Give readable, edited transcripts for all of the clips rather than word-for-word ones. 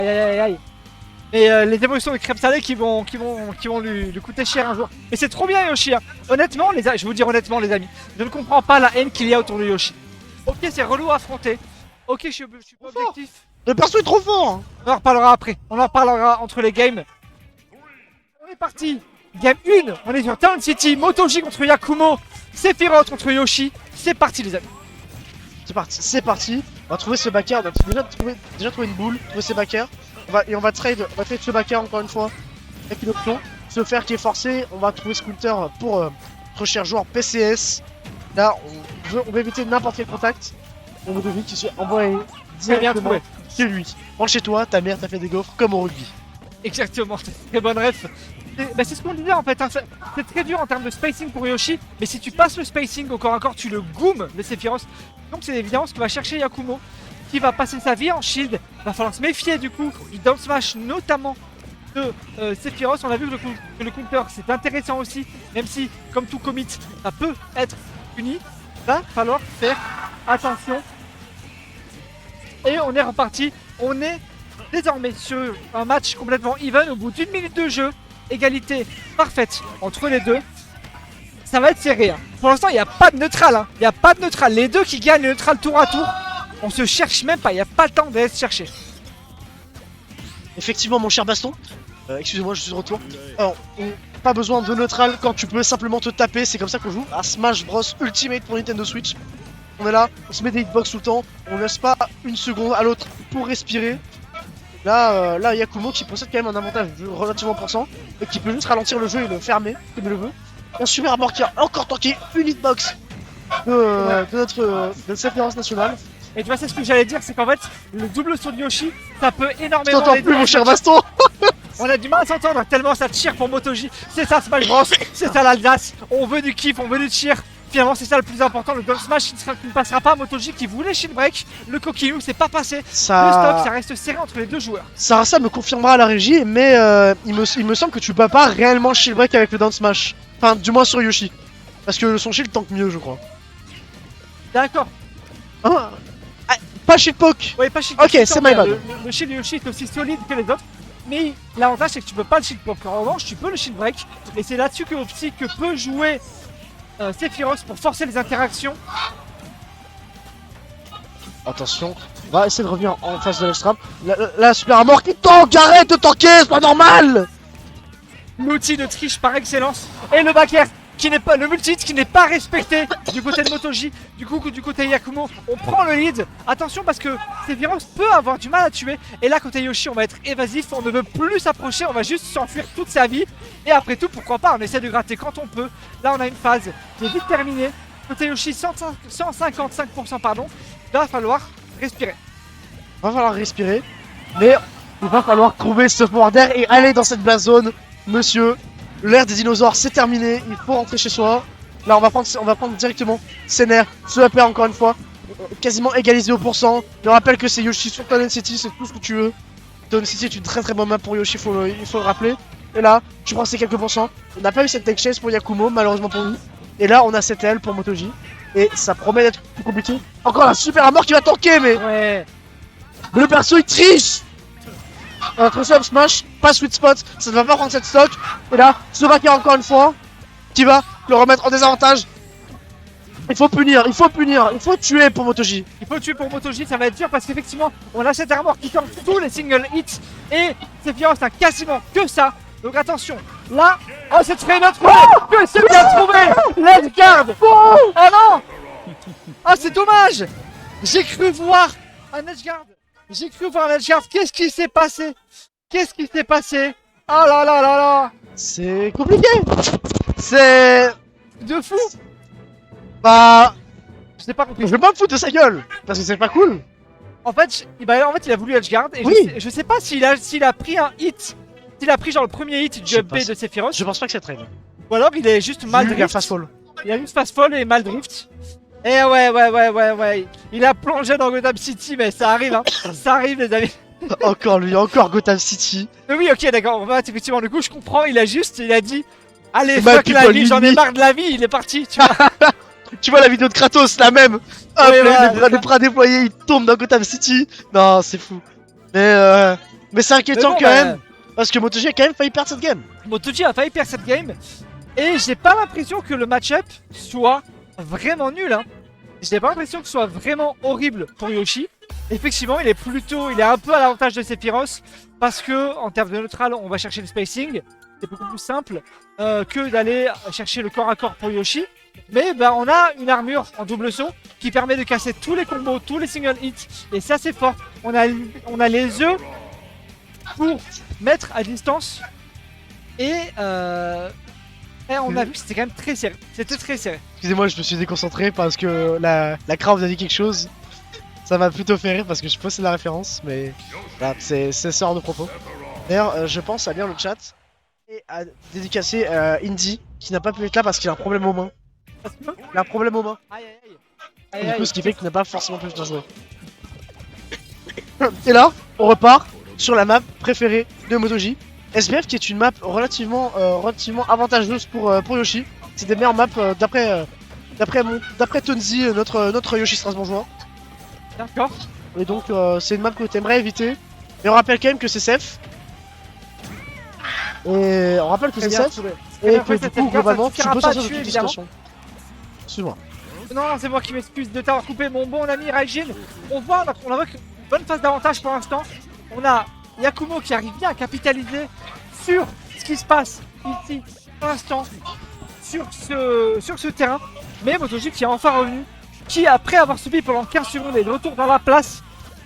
Aïe aïe aïe aïe. Mais les évolutions de Crème Salée qui vont lui coûter cher un jour. Mais c'est trop bien Yoshi hein. Honnêtement, je vais vous dire honnêtement les amis, je ne comprends pas la haine qu'il y a autour de Yoshi. Ok c'est relou à affronter. Ok je suis pas objectif. Le perso est trop fort hein. On en reparlera après. On en reparlera entre les games. On est parti. Game 1, on est sur Town City, Motoji contre Yakumo, Sephiroth contre Yoshi. C'est parti les amis. C'est parti. On va trouver ce backer, on a déjà trouvé une boule, trouver ses backers. On va trade ce backer encore une fois. Avec une option. Ce fer qui est forcé, on va trouver Scooter pour notre cher joueur PCS. Là, on va éviter n'importe quel contact. On veut deviner qui se envoie directement chez lui. Rentre chez toi, ta mère t'a fait des gaufres comme au rugby. Exactement, très bonne ref. C'est ce qu'on disait en fait, hein. C'est très dur en termes de spacing pour Yoshi, mais si tu passes le spacing au corps à corps, tu le goomes le Sephiroth. Donc c'est évidemment ce que va chercher Yakumo, qui va passer sa vie en shield. Va falloir se méfier du coup du down smash, notamment de Sephiroth. On a vu que le counter c'est intéressant aussi, même si comme tout commit, ça peut être puni. Va falloir faire attention. Et on est reparti, on est désormais sur un match complètement even au bout d'une minute de jeu. Égalité parfaite entre les deux. Ça va être serré hein. Pour l'instant il n'y a pas de neutral hein. Il n'y a pas de neutral, les deux qui gagnent le neutral tour à tour. On se cherche même pas, il n'y a pas le temps d'aller se chercher. Effectivement mon cher Baston, excusez-moi je suis de retour. Alors pas besoin de neutral quand tu peux simplement te taper, c'est comme ça qu'on joue à Smash Bros Ultimate pour Nintendo Switch. On est là, on se met des hitbox tout le temps, on laisse pas une seconde à l'autre pour respirer. Là, Yakumo qui possède quand même un avantage relativement important et qui peut juste ralentir le jeu et le fermer comme il le veut. Un super rapport qui a encore tanké une hitbox de notre Sephiroth national. Et tu vois, c'est ce que j'allais dire, c'est qu'en fait, le double saut de Yoshi, ça peut Je énormément t'entends aider. plus mon cher Baston. On a du mal à s'entendre tellement ça tire pour Motoji. C'est ça Smash Bros, c'est ça l'Alsace. On veut du kiff, on veut du cheer. Finalement, c'est ça le plus important. Le down smash qui ne passera pas à Motoji qui voulait shield break. Le Kokinu, c'est pas passé. Le stop, ça reste serré entre les deux joueurs. Sarasa me confirmera à la régie, mais il me semble que tu peux pas réellement shield break avec le down smash. Enfin, du moins sur Yoshi. Parce que son shield tank mieux, je crois. D'accord. Hein pas shield poke. Ouais, pas shield. Ok, c'est my bad. Le shield de Yoshi est aussi solide que les autres. Mais l'avantage, c'est que tu peux pas le shield poke. En revanche, tu peux le shield break. Et c'est là-dessus que peut jouer Sephiroth pour forcer les interactions. Attention, on va essayer de revenir en face de l'extrême. La super armor qui tank, arrête de tanker, c'est pas normal. L'outil de triche par excellence. Et le back air qui n'est pas, le multi-hit qui n'est pas respecté du côté de Motoji. Du coup, du côté Yakumo, on prend le lead. Attention parce que Sephiroth peut avoir du mal à tuer. Et là, côté Yoshi, on va être évasif. On ne veut plus s'approcher. On va juste s'enfuir toute sa vie. Et après tout, pourquoi pas, on essaie de gratter quand on peut. Là, on a une phase qui est vite terminée. Côté Yoshi, 155%, pardon. Il va falloir respirer. Mais il va falloir trouver ce pouvoir d'air et aller dans cette blast zone, monsieur. L'ère des dinosaures, c'est terminé. Il faut rentrer chez soi. Là, on va prendre directement Sener, ce upper encore une fois. Quasiment égalisé au pourcent. Je rappelle que c'est Yoshi sur Town City, c'est tout ce que tu veux. Town City est une très très bonne map pour Yoshi, il faut le rappeler. Et là, tu prends ces quelques pourcents. On n'a pas eu cette tech chase pour Yakumo, malheureusement pour lui. Et là, on a cette L pour Motoji. Et ça promet d'être plus compliqué. Encore un super armor qui va tanker, mais Ouais. le perso il triche. Notre sub smash, pas sweet spot, ça ne va pas prendre cette stock. Et là, Slovaki encore une fois, qui va le remettre en désavantage. Il faut punir, il faut tuer pour Motoji. Il faut tuer pour Motoji, ça va être dur parce qu'effectivement, on a cette armor qui tente tous les single hits. Et Sephiroth n'a quasiment que ça. Donc attention, là, oh c'est très bien trouvé. Que c'est bien trouvé. Let's guard. Oh non. Ah c'est dommage. J'ai cru voir un edge guard. Qu'est-ce qui s'est passé? Oh là là là là. C'est compliqué. C'est... De fou. Bah... Je sais pas compris. Je vais pas me foutre de sa gueule, parce que c'est pas cool. En fait, il a voulu edgeguard et Oui. je sais pas s'il a pris un hit. S'il a pris genre le premier hit du Je up B pense- de Sephiroth. Je pense pas que c'est très bien. Ou alors il est juste mal Il y a drift. fast fall. Il a juste fast fall et mal drift. Et ouais. Il a plongé dans Gotham City, mais ça arrive hein. Ça arrive les amis. Encore lui, encore Gotham City. Mais oui, ok, d'accord. En fait, effectivement, du coup, je comprends. Il a dit allez, Ma fuck la people, vie, j'en ai Lily. marre de la vie. Il est parti, tu vois. Tu vois la vidéo de Kratos, la même. Hop, Ouais, voilà, les bras déployés, il tombe dans Gotham City. Non, c'est fou. Mais Mais c'est Mais inquiétant bon, quand même. Parce que MotoG a quand même failli perdre cette game. MotoG a failli perdre cette game. Et j'ai pas l'impression que le match-up soit vraiment nul. Hein. J'ai pas l'impression que ce soit vraiment horrible pour Yoshi. Effectivement, il est un peu à l'avantage de Sephiroth. Parce que en termes de neutral, on va chercher le spacing. C'est beaucoup plus simple que d'aller chercher le corps à corps pour Yoshi. Mais bah, on a une armure en double saut qui permet de casser tous les combos, tous les single hits. Et ça, c'est fort. On a les œufs pour mettre à distance. Et on a vu que c'était quand même très serré. C'était très serré. Excusez-moi, je me suis déconcentré parce que la crowd a dit quelque chose. Ça m'a plutôt fait rire parce que je sais pas si c'est la référence, mais voilà, c'est ce genre de propos. D'ailleurs, je pense à lire le chat et à dédicacer Indy qui n'a pas pu être là parce qu'il a un problème aux mains. Il a un problème aux mains. Aïe aïe aïe. Du coup, ce qui fait qu'il n'a pas forcément pu venir jouer. Et là, on repart sur la map préférée de MotoG. SBF qui est une map relativement avantageuse pour Yoshi. C'est des meilleures maps d'après Tonzi, notre Yoshi strasbourgeois. D'accord. Et donc c'est une map que t'aimerais éviter. Et on rappelle quand même que c'est safe. Et on rappelle que c'est safe. Et que du coup globalement tu peux sortir de toute situation. Excuse-moi. Non, c'est moi qui m'excuse de t'avoir coupé mon bon ami Raijin. On voit une bonne phase d'avantage pour l'instant. On a Yakumo qui arrive bien à capitaliser sur ce qui se passe ici pour l'instant sur ce terrain. Mais MotoG qui est enfin revenu, qui après avoir subi pendant 15 secondes est de retour dans la place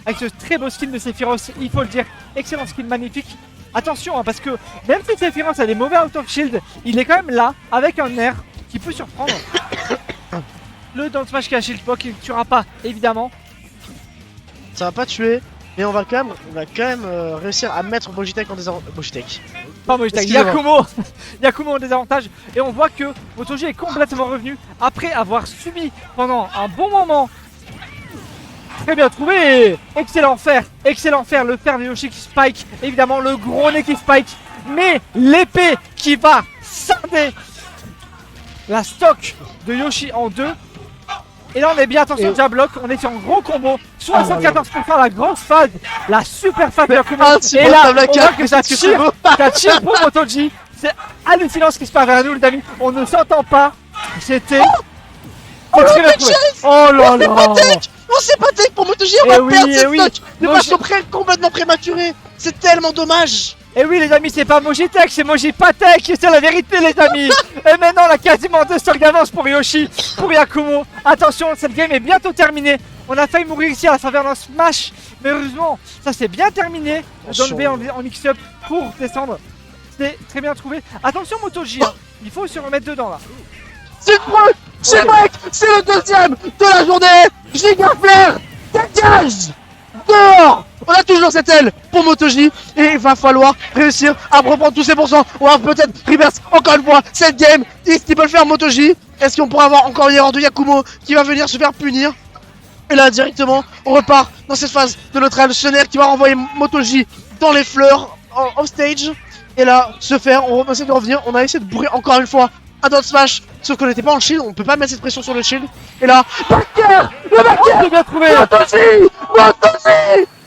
avec ce très beau skin de Sephiroth, il faut le dire, excellent skin, magnifique. Attention hein, parce que même si Sephiroth a des mauvais out of shield, il est quand même là avec un air qui peut surprendre. Le down smash qui a shield block, il ne tuera pas évidemment. Ça va pas tuer, mais on va quand même réussir à mettre Mojitech en désavantage. Pas Mojitech, Yakumo en désavantage. Et on voit que MotoG est complètement revenu après avoir subi pendant un bon moment. Très bien trouvé. Excellent fer, le fer de Yoshi qui spike. Évidemment le gros nez qui spike. Mais l'épée qui va scinder la stock de Yoshi en deux. Et là on est bien, attention déjà bloc, on est sur un gros combo. 74% la grosse phase, la super phase de Yakumo. Et là on voit que ça tire pour MotoG. C'est hallucinant ce qui se passe vers nous les amis. On ne s'entend pas. C'était... Oh là là. On s'est pas tech pour MotoG, on va perdre cette stock de façon complètement prématurée. C'est tellement dommage. Et oui les amis, c'est pas Mojitech, c'est Mojipatek, c'est la vérité les amis. Et maintenant on a quasiment 2 stocks d'avance pour Yoshi, pour Yakumo. Attention, cette game est bientôt terminée. On a failli mourir ici à la faveur d'un smash, mais heureusement ça s'est bien terminé. Don B en mix-up pour descendre. C'est très bien trouvé. Attention MotoG, hein. Il faut se remettre dedans là. C'est vrai, c'est le deuxième de la journée. Giga Flair, dégage. Dehors. On a toujours cette aile pour MotoG et il va falloir réussir à reprendre tous ces pourcents. On va peut-être reverse encore une fois cette game. Est-ce qu'il peut le faire MotoG? Est-ce qu'on pourra avoir encore une erreur de Yakumo qui va venir se faire punir? Et là directement on repart dans cette phase de notre aile. Chener qui va renvoyer MotoG dans les fleurs off stage. Et là se faire, on va essayer de revenir. On a essayé de bourrer encore une fois un down smash, sauf qu'on n'était pas en shield, on peut pas mettre cette pression sur le shield. Et là, backer, le backer, bien trouvé. MotoG,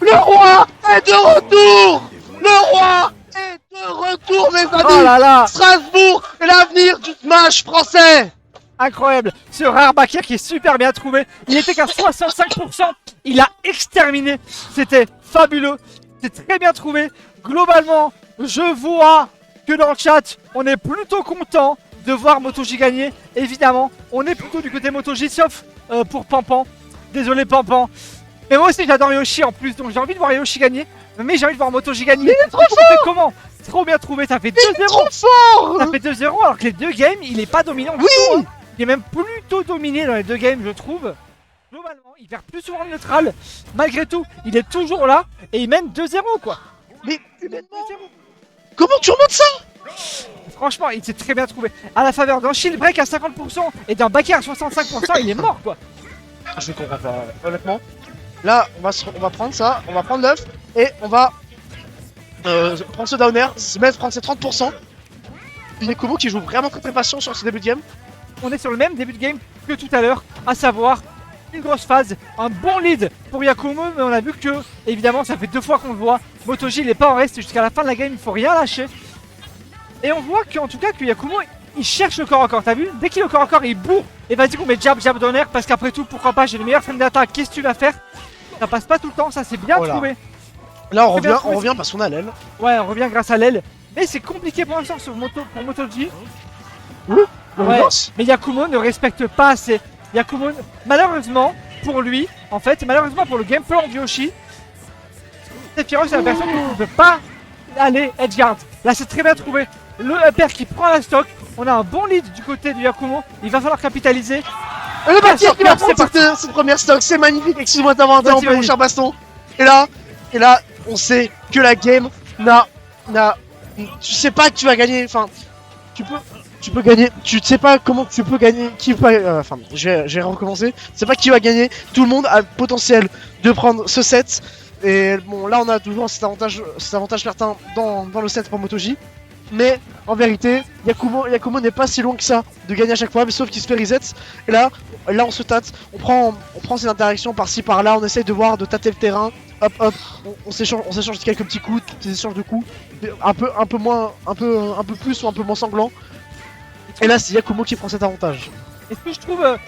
le roi est de retour. Le roi est de retour, mes amis. Oh là là. Strasbourg est l'avenir du smash français. Incroyable, ce rare backer qui est super bien trouvé. Il était qu'à 65%, il a exterminé. C'était fabuleux, c'est très bien trouvé. Globalement, je vois que dans le chat, on est plutôt content de voir MotoG gagner. Évidemment, on est plutôt du côté MotoG, sauf pour Pampan. Désolé Pampan. Mais moi aussi j'adore Yoshi en plus, donc j'ai envie de voir Yoshi gagner. Mais j'ai envie de voir MotoG gagner. Il est trop fort. Comment? Trop bien trouvé, ça fait 2-0. Trop fort. Ça fait 2-0 alors que les deux games, il est pas dominant du tout. Hein. Il est même plutôt dominé dans les deux games, je trouve. Globalement, il perd plus souvent le neutral. Malgré tout, il est toujours là et il mène 2-0 quoi. Mais humainement, comment tu remontes ça? Franchement, il s'est très bien trouvé. À la faveur d'un shield break à 50% et d'un backer à 65%, il est mort quoi. Je comprends pas, honnêtement. Là, on va prendre ça, on va prendre l'œuf et on va prendre ce downer, prendre ses 30%. Yakumo qui joue vraiment très patient sur ce début de game. On est sur le même début de game que tout à l'heure, à savoir une grosse phase, un bon lead pour Yakumo, mais on a vu que, évidemment, ça fait 2 fois qu'on le voit. MotoG, il est pas en reste jusqu'à la fin de la game, il faut rien lâcher. Et on voit qu'en tout cas, que Yakumo, il cherche le corps à corps, t'as vu? Dès qu'il est au corps à corps, il bourre. Et vas-y, on met jab, jab dans l'air, parce qu'après tout, pourquoi pas, j'ai le meilleur frame d'attaque, qu'est-ce que tu vas faire? Ça passe pas tout le temps, ça c'est bien Voilà. trouvé. Là, on C'est bien revient, trouvé. parce qu'on a l'aile. Ouais, on revient grâce à l'aile. Mais c'est compliqué pour l'instant pour MotoG. On Ouais. bosse. Mais Yakumo ne respecte pas assez. Yakumo, malheureusement pour lui, en fait, malheureusement pour le gameplay de Yoshi, Sephiroth c'est la personne qui ne peut pas aller edgeguard. Là c'est très bien trouvé. Le upper qui prend la stock. On a un bon lead du côté de Yakumo. Il va falloir capitaliser. Et le bâtir qui va c'est prendre cette première stock, c'est magnifique. Excuse-moi de t'avoir Vas-y, interrompu, mon vas-y. cher Baston. Et là, on sait que la game tu sais pas que tu vas gagner. Enfin, tu peux gagner. Tu sais pas comment tu peux gagner. Qui va. Enfin, je vais recommencer. Tu sais pas qui va gagner. Tout le monde a le potentiel de prendre ce set. Et bon, là, on a toujours cet avantage certain dans le set pour MotoG. Mais en vérité, Yakumo n'est pas si loin que ça de gagner à chaque fois, mais sauf qu'il se fait reset. Et là on se tâte, on prend ces interactions par-ci par-là, on essaye de voir, de tâter le terrain, hop hop, on s'échange quelques petits coups, des échanges de coups, un peu moins, un peu plus ou un peu moins sanglant. Et là c'est Yakumo qui prend cet avantage. Et ce que je trouve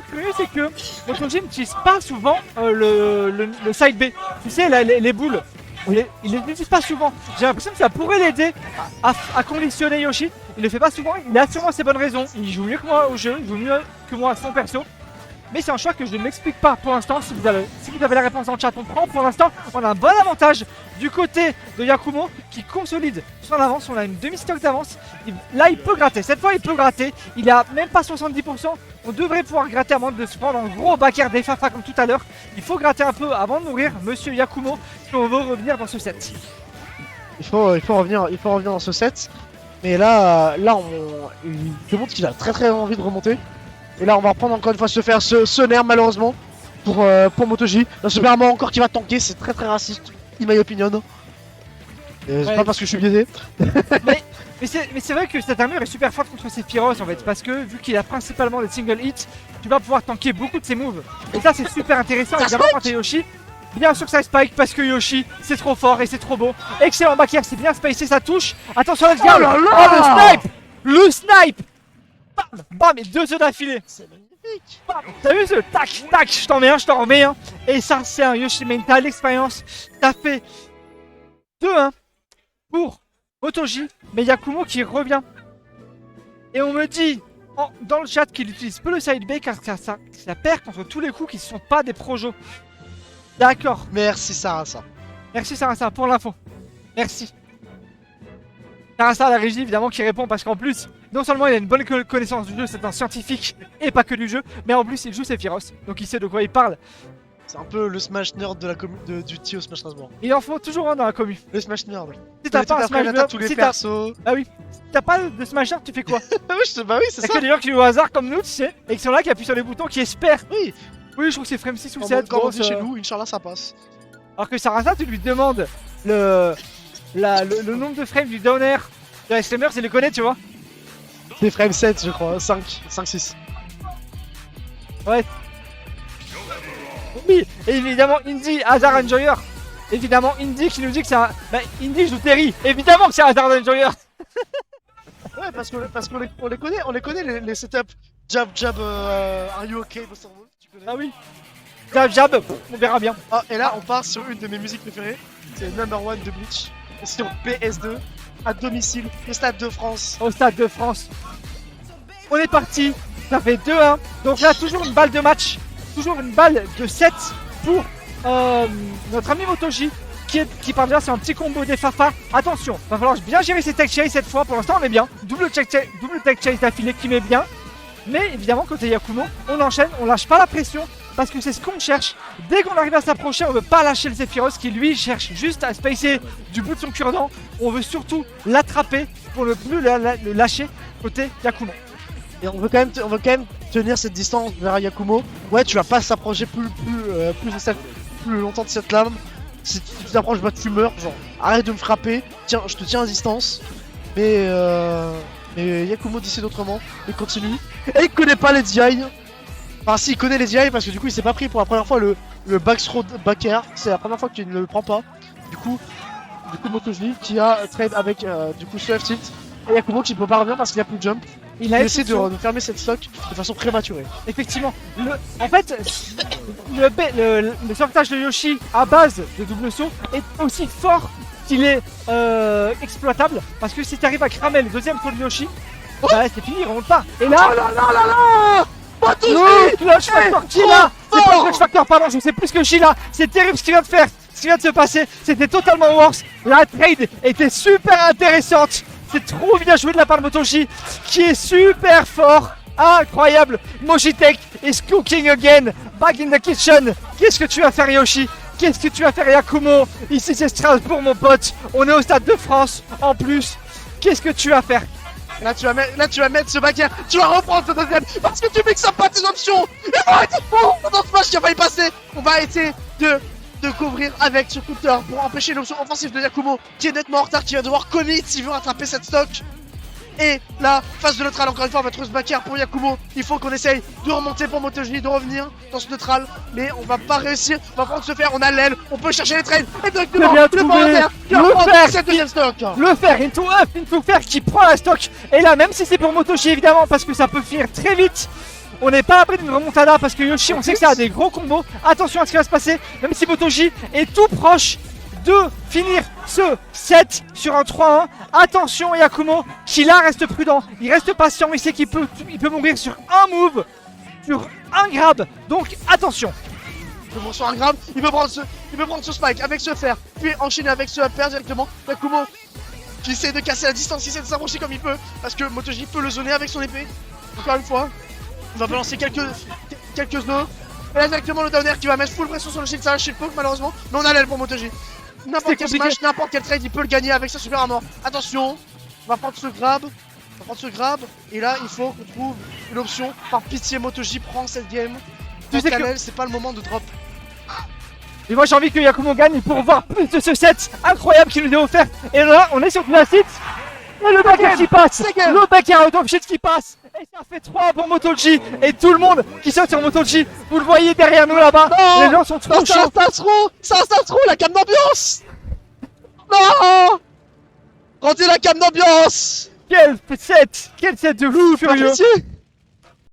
curieux, c'est que MotoG n'utilise pas souvent le side B. Tu sais, les boules. Il ne l'utilise pas souvent. J'ai l'impression que ça pourrait l'aider à conditionner Yoshi. Il le fait pas souvent. Il a sûrement ses bonnes raisons. Il joue mieux que moi au jeu. Il joue mieux que moi à son perso. Mais c'est un choix que je ne m'explique pas pour l'instant. Si vous avez la réponse dans le chat, on prend. Pour l'instant, on a un bon avantage du côté de Yakumo qui consolide son avance. On a une demi-stock d'avance. Là, il peut gratter. Cette fois, il peut gratter. Il a même pas 70%. On devrait pouvoir gratter à moins de se prendre un gros backer des Fafa comme tout à l'heure. Il faut gratter un peu avant de mourir, monsieur Yakumo, si on veut revenir dans ce set. Il faut revenir dans ce set. Mais là il démontre qu'il a très envie de remonter. Et là on va reprendre encore une fois se faire ce nerf malheureusement pour MotoG. Là c'est vraiment encore qui va tanker, c'est très raciste, in my opinion. Et c'est Ouais. pas parce que je suis biaisé. Mais c'est vrai que cette armure est super forte contre Sephiroth en fait, parce que vu qu'il a principalement des single hits, tu vas pouvoir tanker beaucoup de ses moves. Et ça c'est super intéressant, évidemment quand t'es Yoshi. Bien sûr que ça spike parce que Yoshi c'est trop fort et c'est trop beau. Excellent back air, c'est bien spacé, ça touche. Attention let's go. Oh là là. Oh le snipe. Le snipe. Bam, bam et 2 œufs d'affilée. C'est magnifique. Bam. T'as vu ce tac tac, je t'en mets un, je t'en remets un. Et ça c'est un Yoshi main, t'as l'expérience. T'as fait 2-1 pour MotoG, mais Yakumo qui revient. Et on me dit dans le chat qu'il utilise peu le side B car ça perd contre tous les coups qui ne sont pas des projos. D'accord, Merci Sarasa. merci Sarasa pour l'info. Merci. Sarasa la régie évidemment qui répond parce qu'en plus, non seulement il a une bonne connaissance du jeu, c'est un scientifique et pas que du jeu, mais en plus il joue Sephiroth, donc il sait de quoi il parle. C'est un peu le Smash Nerd de la du Tio Smash Strasbourg. Il en faut toujours un dans la commu. Le Smash Nerd. Si t'as pas un Smash Nerd, tous les si t'as persos. pas de Smash Nerd, tu fais quoi? Bah oui, c'est Est-ce ça. que des gens qui jouent au hasard comme nous, tu sais, et qui sont là, qui appuient sur les boutons, qui espèrent? Oui. Oui, je trouve que c'est frame 6 ou Quand 7. on bon, dit chez nous, Inch'Allah ça passe. Alors que Sarasa, tu lui demandes le nombre de frames du downer de la streamer, il le connaît, tu vois. C'est frame 7 je crois, 5, 6. Oui, et évidemment, Indy, Hazard Enjoyer. Évidemment, Indy qui nous dit que c'est un. Bah, Indy joue Terry. Évidemment que c'est Hazard Enjoyer. Ouais, parce qu'on les connaît les setups. Jab, are you okay, Buster Wolf? Tu connais? Ah oui. Jab, jab, on verra bien. Ah, et là, on part sur une de mes musiques préférées. C'est Number One de Bleach. Sur PS2, à domicile, au Stade de France. Au Stade de France. On est parti. Ça fait 2-1. Donc là, toujours une balle de match. Toujours une balle de 7 pour notre ami MotoG qui part déjà sur un petit combo des Fafa. Attention, va falloir bien gérer ses tech chase cette fois. Pour l'instant, on est bien. Double tech chase d'affilée qui met bien. Mais évidemment, côté Yakumo, on enchaîne, on lâche pas la pression parce que c'est ce qu'on cherche. Dès qu'on arrive à s'approcher, on veut pas lâcher le Sephiroth qui lui cherche juste à spacer du bout de son cure-dent. On veut surtout l'attraper pour ne plus le lâcher côté Yakumo. Et on veut quand même tenir cette distance vers Yakumo. Ouais, tu vas pas s'approcher plus longtemps de cette lame. Si tu t'approches, bah tu meurs. Genre, arrête de me frapper. Tiens, je te tiens à distance. Mais Yakumo décide autrement. Il continue. Et il connaît pas les DI. Enfin, si, il connaît les DI parce que du coup, il s'est pas pris pour la première fois le backthrow backer. C'est la première fois qu'il ne le prend pas. Du coup, MotoG qui a trade avec du coup ce F-tilt. Et Yakumo qui peut pas revenir parce qu'il a plus de jump. Il a Il essaie de effectivement- fermer cette stock de façon prématurée. Effectivement. En fait, le sauvetage de Yoshi à base de double saut est aussi fort qu'il est exploitable. Parce que si tu arrives à cramer le deuxième saut de Yoshi, bah c'est fini, il remonte pas. Et là, Oh là là là là le Clutch Factor Sheila. C'est pas le Clutch Factor, pardon, je sais plus ce que Sheila. C'est terrible ce qu'il vient de faire. Ce qui vient de se passer, c'était totalement worse. La trade était super intéressante. C'est trop bien joué de la part de Motoshi, qui est super fort. Incroyable. Mojitech is cooking again. Back in the kitchen. Qu'est-ce que tu vas faire, Yoshi? Qu'est-ce que tu vas faire, Yakumo? Ici, c'est Strasbourg, mon pote. On est au Stade de France. En plus, qu'est-ce que tu vas faire? Là tu vas mettre ce backer, tu vas reprendre ce deuxième parce que tu mixes pas tes options. Et on va être bon dans ce match qui a failli passer. On va essayer de couvrir avec ce counter pour empêcher l'option offensive de Yakumo qui est nettement en retard, qui va devoir commit s'il veut rattraper cette stock. Et la phase de neutral, encore une fois, on va trouver ce backer pour Yakumo. Il faut qu'on essaye de remonter pour MotoG, de revenir dans ce neutral. Mais on va pas réussir, on va prendre se faire, on a l'aile, on peut chercher les trades. Et directement, bien le trouvé. forwarder qui va Le prendre fer. cette deuxième stock. Le fer, into up, into fer qui prend la stock. Et là, même si c'est pour Motoshi évidemment, parce que ça peut finir très vite, on n'est pas abri d'une remontada parce que Yoshi, on sait que ça a des gros combos. Attention à ce qui va se passer, même si Motoshi est tout proche de finir ce set sur un 3-1. Attention Yakumo, qui là reste prudent, il reste patient, il sait qu'il peut mourir sur un move, sur un grab. Donc attention. Il peut prendre sur un grab, il peut prendre ce spike avec ce fer, puis enchaîner avec ce upper directement. Yakumo qui essaie de casser la distance, qui essaie de s'approcher comme il peut, parce que MotoG peut le zoner avec son épée. Encore une fois, il va balancer quelques nœuds. Et là directement le downer qui va mettre full pression sur le shield, ça va shield poke malheureusement, mais on a l'aile pour MotoG. N'importe quel compliqué. smash, n'importe quel trade, il peut le gagner avec sa super armor. Attention, on va prendre ce grab. Et là il faut qu'on trouve une option. Par pitié, MotoG prend cette game. Tu sais que- Canel, c'est pas le moment de drop. Et moi j'ai envie que Yakumo gagne pour voir plus de ce set incroyable qu'il nous a offert. Et là on est sur Placid. Et le backer qui passe, Second. le backer out of shit qui passe. Et ça fait 3 pour MotoG. Et tout le monde qui saute sur MotoG, vous le voyez derrière nous là-bas. Non. Les gens sont trop Ça chauds. installe trop la cam d'ambiance. Non. Rendez la cam d'ambiance. Quel set de fou Par furieux. pitié.